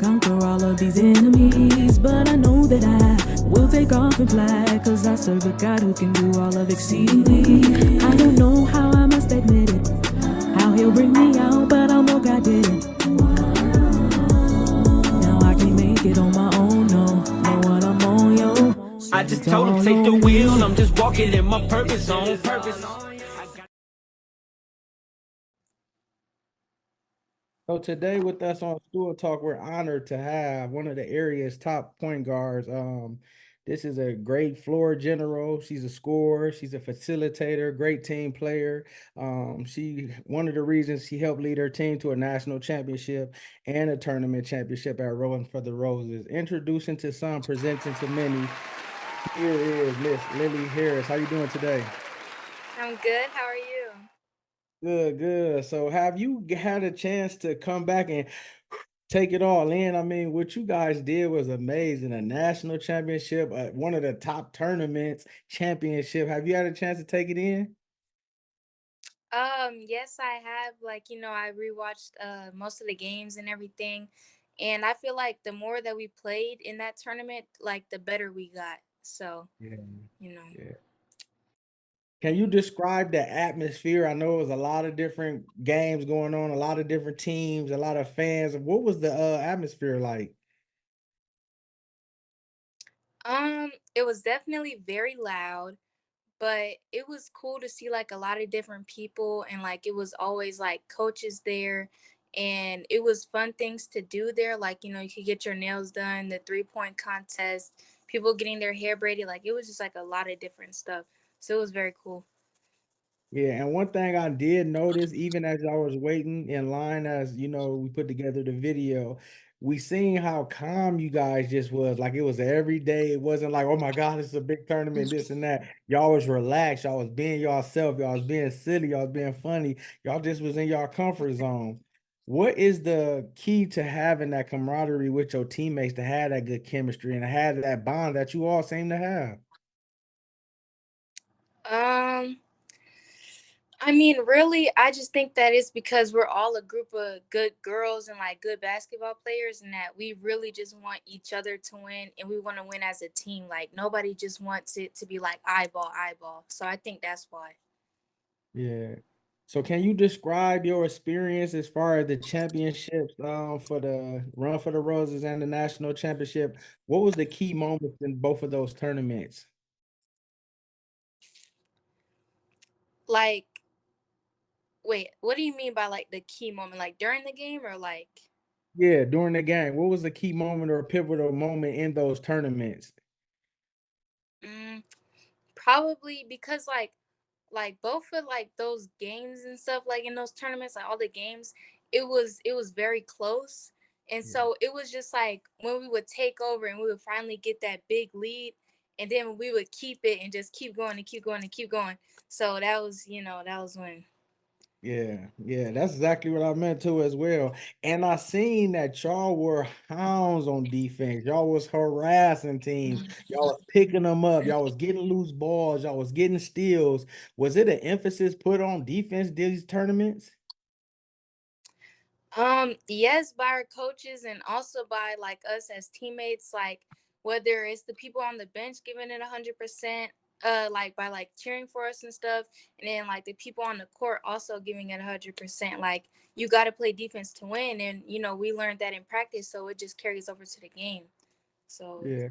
conquer all of these enemies, but I know that I will take off and fly, cause I serve a God who can do all of exceedingly. I don't know how, I must admit it, how he'll bring me out, but I'll know God did it. Now I can't make it on my own, no, know what I'm on, yo. I just told him take the wheel, I'm just walking in my purpose on purpose. So today with us on School Talk, we're honored to have one of the area's top point guards. This is a great floor general. She's a scorer. She's a facilitator, great team player. She one of the reasons she helped lead her team to a national championship and a tournament championship at Rolling for the Roses. Introducing to some, presenting to many. Here is Miss Lillie Harris. How you doing today? I'm good. How are you? Good, good. So have you had a chance to come back and take it all in? I mean, what you guys did was amazing. A national championship, one of the top tournaments, championship. Have you had a chance to take it in? Yes, I have. Like, I rewatched most of the games and everything. And I feel like the more that we played in that tournament, like the better we got. So, Yeah, you know. yeah. Can you describe the atmosphere? I know it was a lot of different games going on, a lot of different teams, a lot of fans. What was the atmosphere like? It was definitely very loud, but it was cool to see like a lot of different people, and like it was always like coaches there, and it was fun things to do there, like you could get your nails done, the 3-point contest, people getting their hair braided, like it was just like a lot of different stuff, so it was very cool. Yeah, and one thing I did notice, even as I was waiting in line, as you know, we put together the video, we seen how calm you guys just was. Like it was every day. It wasn't like, oh my God, it's a big tournament, this and that. Y'all was relaxed. Y'all was being yourself. Y'all was being silly. Y'all was being funny. Y'all just was in your comfort zone. What is the key to having that camaraderie with your teammates, to have that good chemistry and to have that bond that you all seem to have? um I mean, really, I just think that it's because we're all a group of good girls and like good basketball players, and that we really just want each other to win, and we want to win as a team. Like, nobody just wants it to be like eyeball, eyeball. So I think that's why. Yeah. So can you describe your experience as far as the championships for the Run for the Roses and the national championship? What was the key moments in both of those tournaments? Like, wait, what do you mean by like the key moment? Like during the game or like? Yeah, during the game. What was the key moment or pivotal moment in those tournaments? Mm, Probably because like both of like those games and stuff, like in those tournaments, like all the games, it was very close, and Yeah. so it was just like when we would take over and we would finally get that big lead, and then we would keep it and just keep going and keep going and keep going. So that was when. Yeah, yeah, that's exactly what I meant to as well. And I seen that y'all were hounds on defense. Y'all was harassing teams. Y'all was picking them up. Y'all was getting loose balls. Y'all was getting steals. Was it an emphasis put on defense these tournaments? Yes, by our coaches and also by like us as teammates, like whether it's the people on the bench giving it 100%, like by like cheering for us and stuff, and then like the people on the court also giving it 100%. Like you got to play defense to win, and we learned that in practice, so it just carries over to the game. So Yeah.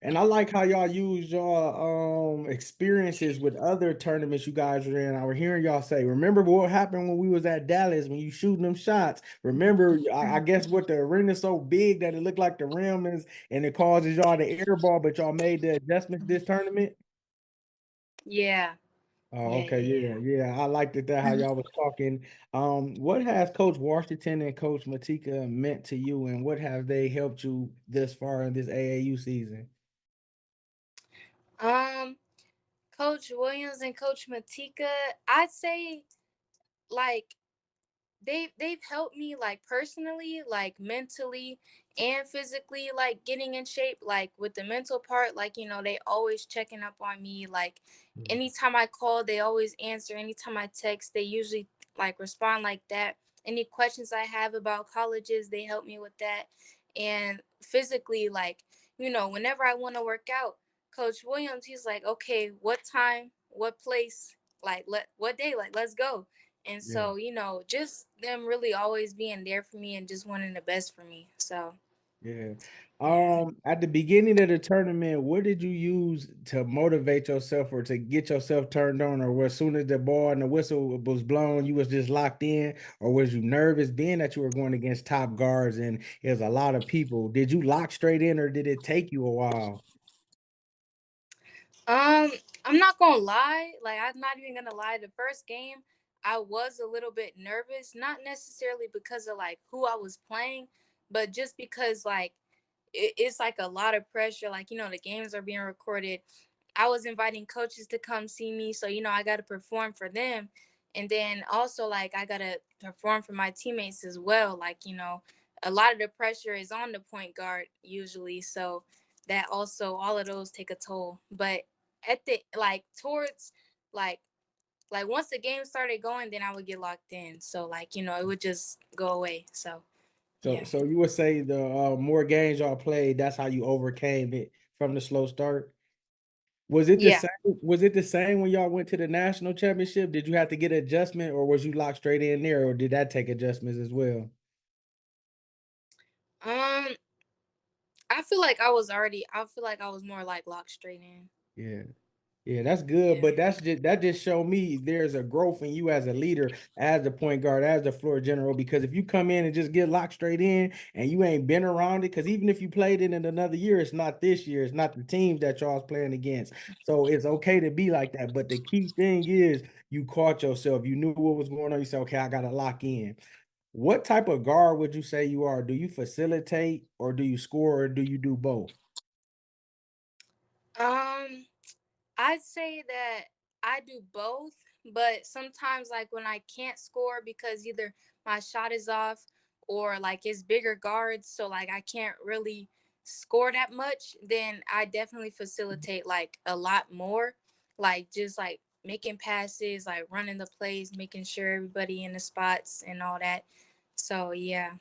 And I like how y'all use y'all experiences with other tournaments you guys were in. I was hearing y'all say, remember what happened when we was at Dallas when you shooting them shots. Remember, I guess what the arena's so big that it looked like the rim is and it causes y'all to air ball, but y'all made the adjustments this tournament. yeah, Oh, yeah, okay, yeah, yeah, yeah. I liked it that how yeah. y'all was talking. What has Coach Washington and Coach Matika meant to you, and what have they helped you this far in this AAU season? um, Coach Williams and Coach Matika, I'd say like they've helped me like personally, like mentally and physically, like getting in shape, like with the mental part, like they always checking up on me, like anytime I call they always answer, anytime I text they usually like respond like that, any questions I have about colleges they help me with that, And physically, like, whenever I want to work out, Coach Williams, he's like, okay, what time, what place, like, what day, like, let's go. And Yeah. so, just them really always being there for me and just wanting the best for me. So, Yeah. yeah. At the beginning of the tournament, what did you use to motivate yourself or to get yourself turned on? Or as soon as the ball and the whistle was blown, you was just locked in? Or was you nervous being that you were going against top guards and there's a lot of people? Did you lock straight in or did it take you a while? Um, I'm not gonna lie. Like, I'm not even gonna lie. The first game, I was a little bit nervous, not necessarily because of like who I was playing, but just because like it's like a lot of pressure. Like, the games are being recorded. I was inviting coaches to come see me, so I got to perform for them, and then also like I gotta perform for my teammates as well. Like, a lot of the pressure is on the point guard usually, so that also all of those take a toll. But at the like towards like once the game started going, then I would get locked in. So like, it would just go away. So So yeah. so you would say the more games y'all played, that's how you overcame it from the slow start? Yeah. Was it the same when y'all went to the national championship? Did you have to get an adjustment or was you locked straight in there or did that take adjustments as well? Um, I feel like I was more like locked straight in. Yeah. Yeah, that's good, Yeah. but that just show me there's a growth in you as a leader, as the point guard, as the floor general. Because if you come in and just get locked straight in and you ain't been around it, because even if you played it in another year, it's not this year, it's not the teams that y'all's playing against. So it's okay to be like that. But the key thing is you caught yourself, you knew what was going on. You said, okay, I gotta lock in. What type of guard would you say you are? Do you facilitate or do you score or do you do both? Um, I'd say that I do both, but sometimes like when I can't score because either my shot is off or like it's bigger guards, so like I can't really score that much, then I definitely facilitate like a lot more, like just like making passes, like running the plays, making sure everybody in the spots and all that. So yeah.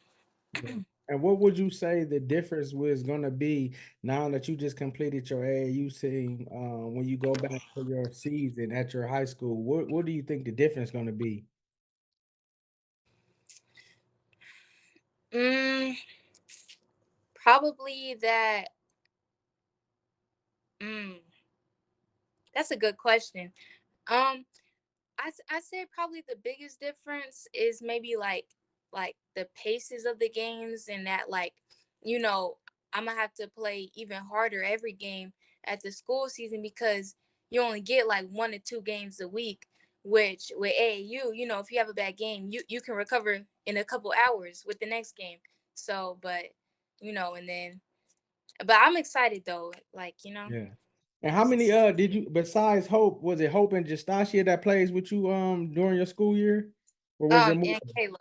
Yeah. And what would you say the difference was going to be now that you just completed your AAU team? When you go back to your season at your high school, what do you think the difference going to be? Mm, probably that. Mm, that's a good question. Um, I say probably the biggest difference is maybe like the paces of the games, and that like you know I'm gonna have to play even harder every game at the school season because you only get like 1 to 2 games a week. Which with AAU, if you have a bad game, you can recover in a couple hours with the next game. So, but and then, but I'm excited though. Like Yeah. And how many did you besides Hope, was it Hope and Justacia that plays with you during your school year? Or was there more? and Kayla.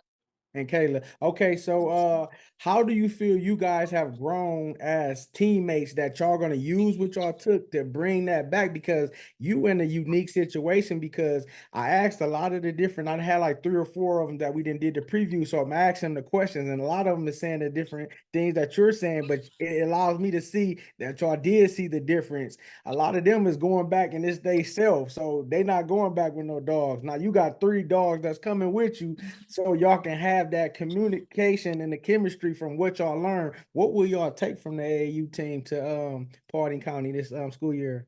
And Kayla. Okay, so how do you feel you guys have grown as teammates that y'all gonna use what y'all took to bring that back? Because you in a unique situation because I asked a lot of the different, I had like 3 or 4 of them that we didn't did the preview. So I'm asking them the questions, and a lot of them is saying the different things that you're saying, but it allows me to see that y'all did see the difference. A lot of them is going back and it's they self. So they not going back with no dogs. Now you got 3 dogs that's coming with you so y'all can have that communication and the chemistry from what y'all learn. What will y'all take from the AAU team to Paulding County this school year?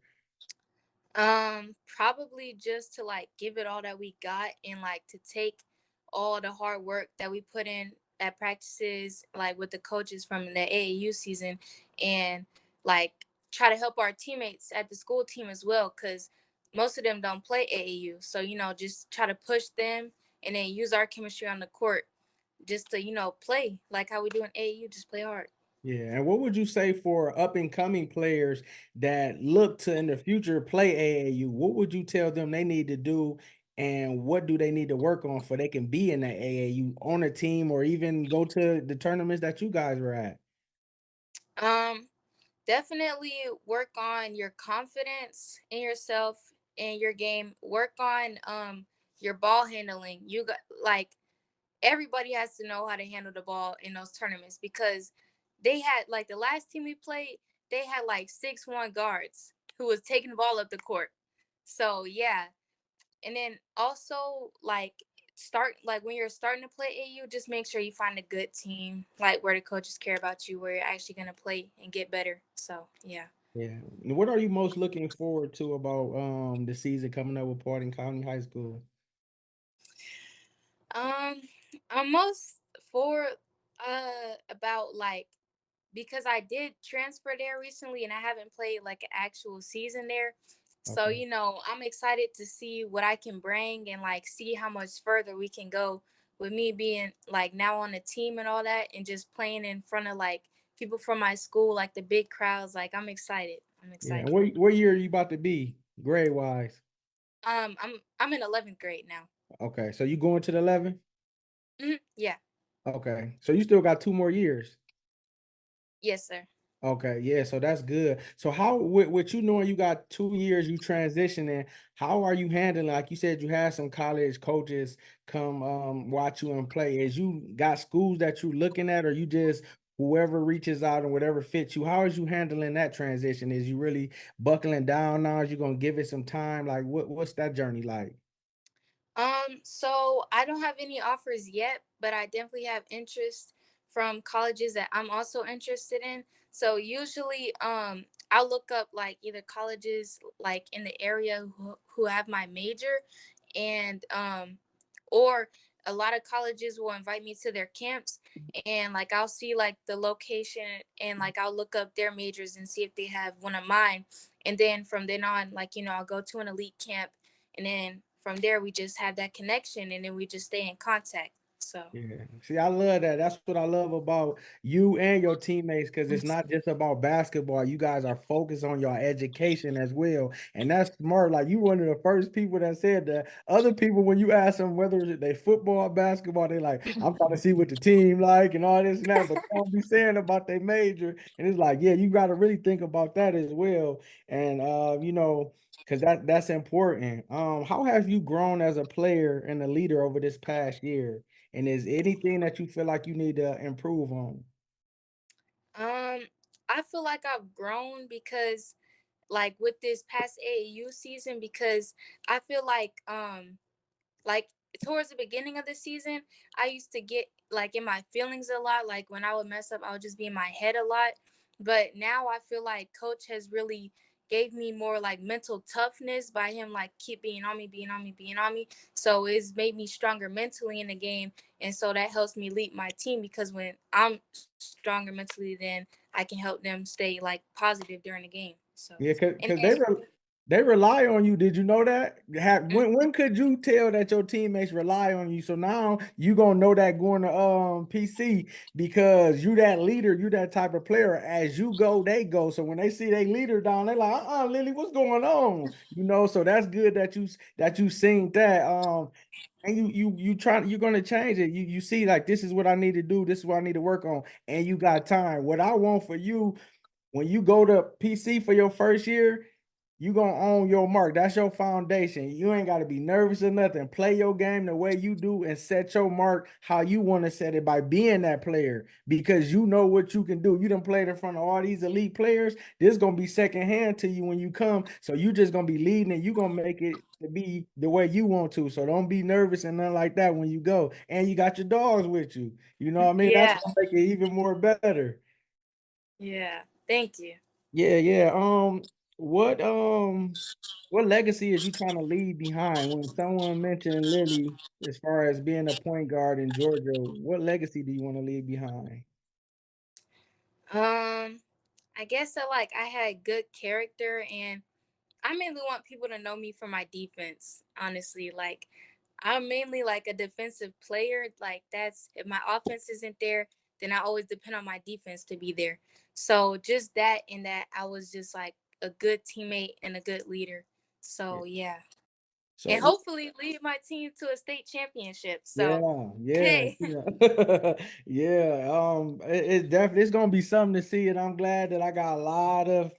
Probably just to like give it all that we got and like to take all the hard work that we put in at practices, like with the coaches from the AAU season, and like try to help our teammates at the school team as well, because most of them don't play AAU. So, just try to push them and then use our chemistry on the court just to, play like how we do in AAU, just play hard. Yeah, and what would you say for up and coming players that look to in the future play AAU? What would you tell them they need to do, and what do they need to work on for they can be in that AAU on a team or even go to the tournaments that you guys were at? Um, Definitely work on your confidence in yourself and your game. Work on your ball handling. You got like everybody has to know how to handle the ball in those tournaments because they had like the last team we played, they had like 6'1" guards who was taking the ball up the court. So yeah. And then also like start like when you're starting to play AU, just make sure you find a good team, like where the coaches care about you, where you're actually gonna play and get better. So yeah. Yeah. And what are you most looking forward to about the season coming up with Paulding County High School? Um, I'm most for about like because I did transfer there recently and I haven't played like an actual season there. So, Okay. I'm excited to see what I can bring and like see how much further we can go with me being like now on the team and all that and just playing in front of like people from my school, like the big crowds. Like I'm excited. I'm Yeah. And excited. what year are you about to be grade wise? I'm in 11th grade now. Okay. So you going to the 11? Yeah. Okay. So you still got 2 more years. Yes, sir. Okay, yeah, so that's good. So how with you knowing you got 2 years, you transitioning, how are you handling? Like you said, you had some college coaches come watch you and play. Is you got schools that you looking at, or you just whoever reaches out and whatever fits you? How is you handling that transition? Is you really buckling down now? Is you gonna give it some time? Like what's that journey like? So I don't have any offers yet, but I definitely have interest from colleges that I'm also interested in. So usually, I'll look up like either colleges like in the area who have my major, and or a lot of colleges will invite me to their camps, and like I'll see like the location and like I'll look up their majors and see if they have one of mine, and then from then on, like I'll go to an elite camp and then from there we just have that connection and then we just stay in contact. So Yeah. See, I love that. That's what I love about you and your teammates because it's not just about basketball. You guys are focused on your education as well. And that's smart. Like you one of the first people that said that. Other people, when you ask them whether they football or basketball, they like, I'm trying to see what the team like and all this and that. But they don't be saying about their major. And it's like, yeah, you got to really think about that as well. And because that's important. How have you grown as a player and a leader over this past year? And is anything that you feel like you need to improve on? um I feel like I've grown because like with this past AAU season because I feel like towards the beginning of the season, I used to get like in my feelings a lot. Like when I would mess up, I would just be in my head a lot. But now I feel like coach has really gave me more like mental toughness by him like keep being on me, being on me, being on me. So it's made me stronger mentally in the game. And so that helps me lead my team because when I'm stronger mentally, then I can help them stay like positive during the game. So Yeah, and because then they rely on you. Did you know that? When could you tell that your teammates rely on you? So now you gonna know that going to PC because you that leader, you that type of player. As you go, they go. So when they see their leader down, they like, Lily, what's going on? So that's good that you seen that. And you're gonna change it. You see, like this is what I need to do, this is what I need to work on, and you got time. What I want for you when you go to PC for your first year, you gonna own your mark. That's your foundation. You ain't gotta be nervous or nothing. Play your game the way you do and set your mark how you want to set it by being that player because you know what you can do. You done played in front of all these elite players. This gonna be secondhand to you when you come. So you just gonna be leading and you gonna make it to be the way you want to. So don't be nervous and nothing like that when you go. And you got your dogs with you. You know what I mean? That's yeah, gonna make it even more better. yeah. Thank you. Yeah, yeah. What what legacy is you trying to leave behind? When someone mentioned Lily as far as being a point guard in Georgia, what legacy do you want to leave behind? Um, I guess that like I had good character and I mainly want people to know me for my defense, honestly. Like I'm mainly like a defensive player. Like that's if my offense isn't there, then I always depend on my defense to be there. So just that and that I was just like a good teammate and a good leader. Yeah. So yeah. So and hopefully lead my team to a state championship. So, yeah, yeah, hey, yeah, yeah. It's definitely it's gonna be something to see, and I'm glad that I got a lot of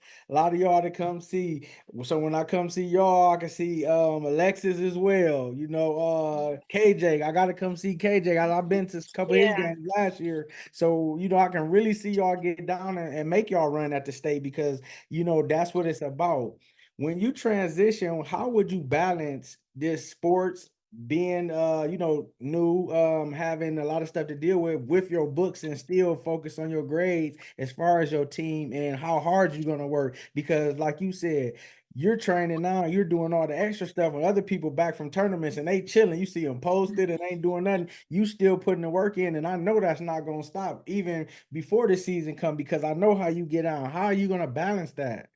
y'all to come see. So when I come see y'all, I can see Alexis as well. You know, KJ. I gotta come see KJ. I've been to a couple of his yeah. games last year, so you know I can really see y'all get down and make y'all run at the state because you know that's what it's about. When you transition, how would you balance this sports being you know new having a lot of stuff to deal with your books and still focus on your grades as far as your team and how hard you're going to work because like you said you're training now, you're doing all the extra stuff when other people back from tournaments and they chilling, you see them posted and ain't doing nothing, you still putting the work in, and I know that's not going to stop even before the season come because I know how you get out. How are you going to balance that?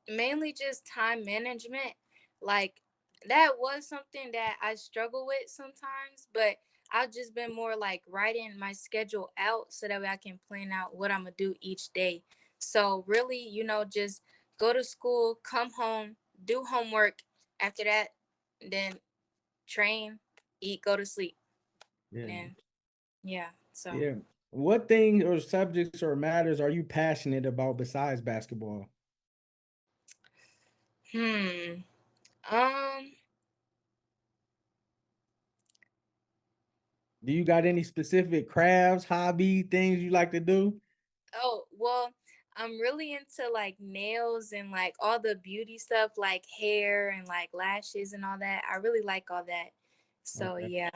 Mainly just time management. Like that was something that I struggle with sometimes, but I've just been more like writing my schedule out so that way I can plan out what I'm gonna do each day. So really, just go to school, come home, do homework. After that, then train, eat, go to sleep. Yeah. And yeah, so Yeah. What things or subjects or matters are you passionate about besides basketball? hmm. Um Do you got any specific crafts, hobby, things you like to do? Oh, well, I'm really into like nails and like all the beauty stuff, like hair and like lashes and all that. I really like all that. So, Okay. yeah.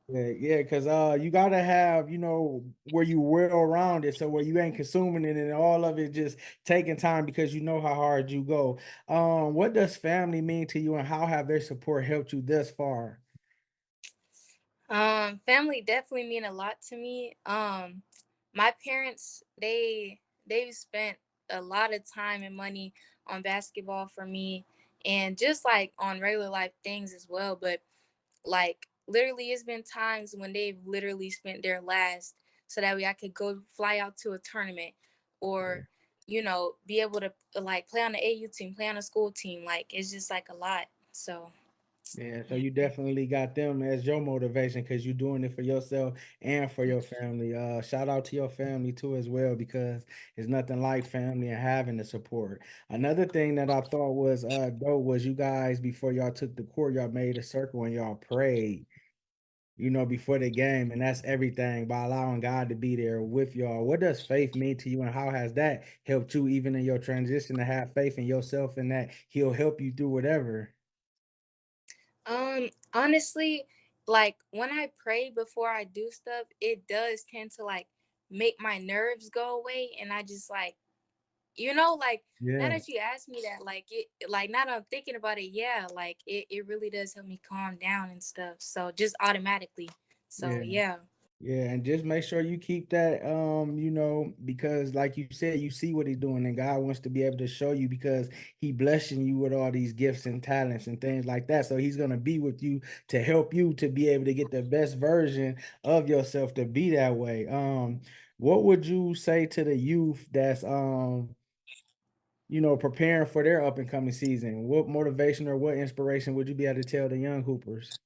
Yeah, yeah, because you gotta have, you know, where you well rounded, so where you ain't consuming it and all of it just taking time because you know how hard you go. What does family mean to you and how have their support helped you thus far? Family definitely mean a lot to me. My parents, they've spent a lot of time and money on basketball for me and just like on regular life things as well, but like literally it's been times when they've literally spent their last so that way I could go fly out to a tournament or be able to like play on the AU team, play on a school team. Like it's just like a lot. So Yeah, so you definitely got them as your motivation because you're doing it for yourself and for your family. Shout out to your family too as well because it's nothing like family and having the support. Another thing that I thought was dope was you guys before y'all took the court, y'all made a circle and y'all prayed, you know, before the game, and that's everything by allowing God to be there with y'all. What does faith mean to you, and how has that helped you even in your transition to have faith in yourself and that He'll help you through whatever? honestly, like when I pray before I do stuff, it does tend to like make my nerves go away and I just like like now Yeah, that you asked me that, like it like now that I'm thinking about it, yeah, like it really does help me calm down and stuff. So just automatically. So yeah. yeah. Yeah, and just make sure you keep that, you know, because like you said, you see what he's doing, and God wants to be able to show you because he blessing you with all these gifts and talents and things like that. So he's gonna be with you to help you to be able to get the best version of yourself to be that way. What would you say to the youth that's you know, preparing for their up and coming season? What motivation or what inspiration would you be able to tell the young hoopers?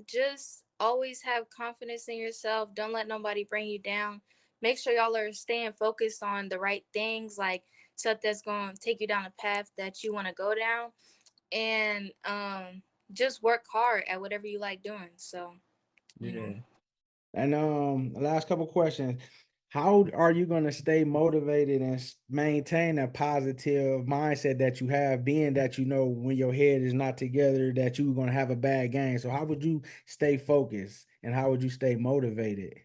Just always have confidence in yourself. Don't let nobody bring you down. Make sure y'all are staying focused on the right things, like stuff that's going to take you down a path that you want to go down, and just work hard at whatever you like doing. So, you know. Yeah. And last couple questions. How are you going to stay motivated and maintain a positive mindset that you have, being that you know when your head is not together that you're going to have a bad game? So how would you stay focused and how would you stay motivated?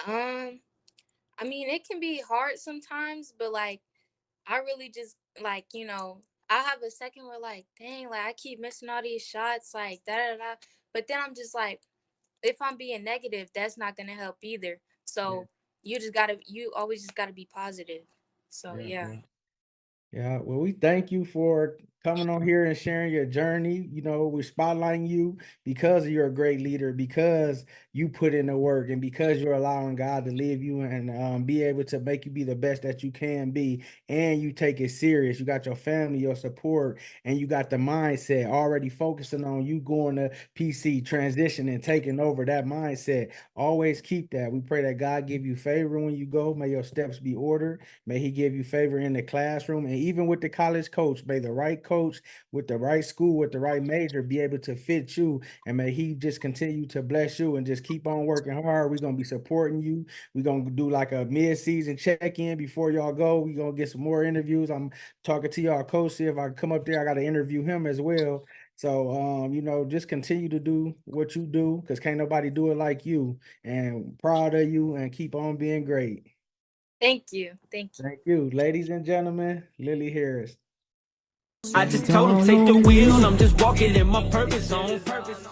Um, I mean, it can be hard sometimes, but like I really just like, I have a second where like, dang, like I keep missing all these shots, like da da da. But then I'm just like, if I'm being negative, that's not gonna help either. Yeah, So you always just gotta be positive. So yeah, yeah. yeah. Yeah, well, we thank you for coming on here and sharing your journey. You know, we're spotlighting you because you're a great leader, because you put in the work, and because you're allowing God to lead you and be able to make you be the best that you can be. And you take it serious. You got your family, your support, and you got the mindset already focusing on you going to PC, transitioning, taking over that mindset. Always keep that. We pray that God give you favor when you go. May your steps be ordered. May he give you favor in the classroom, and even with the college coach. May the right coach with the right school, with the right major be able to fit you. And may he just continue to bless you and just keep on working hard. We're going to be supporting you. We're going to do like a mid-season check-in before y'all go. We're going to get some more interviews. I'm talking to y'all coach. See if I come up there, I got to interview him as well. So, you know, just continue to do what you do, because can't nobody do it like you. And proud of you, and keep on being great. Thank you. Thank you. Thank you. Ladies and gentlemen, Lillie Harris. I just told him take the wheel, I'm just walking in my purpose on purpose.